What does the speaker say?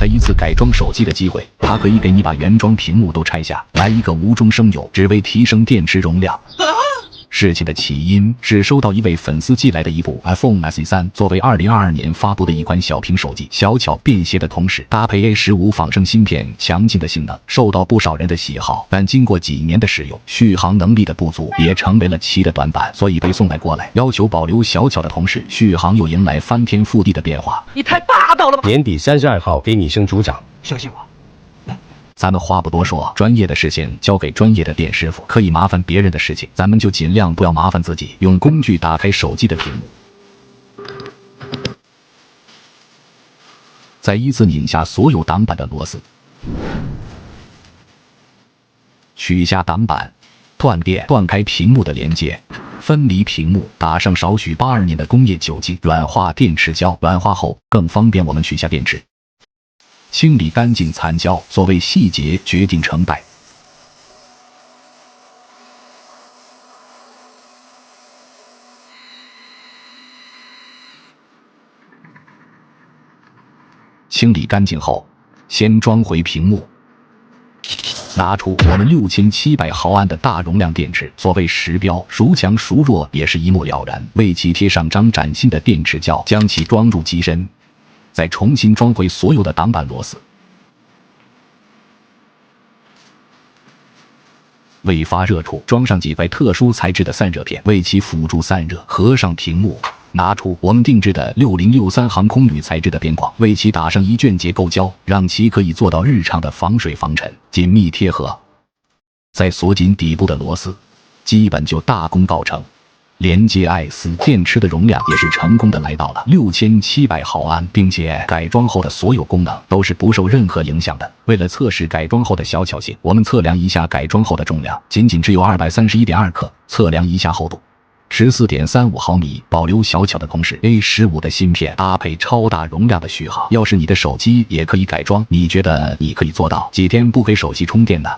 的一次改装手机的机会，它可以给你把原装屏幕都拆下，来一个无中生有，只为提升电池容量。事情的起因是收到一位粉丝寄来的一部 iPhone SE3，作为2022年发布的一款小屏手机，小巧便携的同时，搭配 A15 仿生芯片，强劲的性能受到不少人的喜好。但经过几年的使用，续航能力的不足也成为了其的短板，所以被送来过来，要求保留小巧的同时，续航又迎来翻天覆地的变化。你太霸道了吧！年底32号给你升组长，相信我。咱们话不多说，专业的事情交给专业的店师傅，可以麻烦别人的事情，咱们就尽量不要麻烦自己。用工具打开手机的屏幕，再依次拧下所有挡板的螺丝，取下挡板，断电，断开屏幕的连接，分离屏幕，打上少许82年的工业酒精，软化电池胶，软化后更方便我们取下电池。清理干净残胶，所谓细节决定成败。清理干净后，先装回屏幕，拿出我们6700毫安的大容量电池。所谓时标孰强孰弱也是一目了然，为其贴上张崭新的电池胶，将其装入机身。再重新装回所有的挡板螺丝，未发热处装上几块特殊材质的散热片，为其辅助散热。合上屏幕，拿出我们定制的6063航空铝材质的边框，为其打上一卷结构胶，让其可以做到日常的防水防尘，紧密贴合。再锁紧底部的螺丝，基本就大功告成。连接艾斯电池的容量也是成功的来到了6700毫安，并且改装后的所有功能都是不受任何影响的。为了测试改装后的小巧性，我们测量一下改装后的重量，仅只有231.2克。测量一下厚度，14.35毫米，保留小巧的同时 ，A15 的芯片搭配超大容量的续航。要是你的手机也可以改装，你觉得你可以做到几天不给手机充电呢？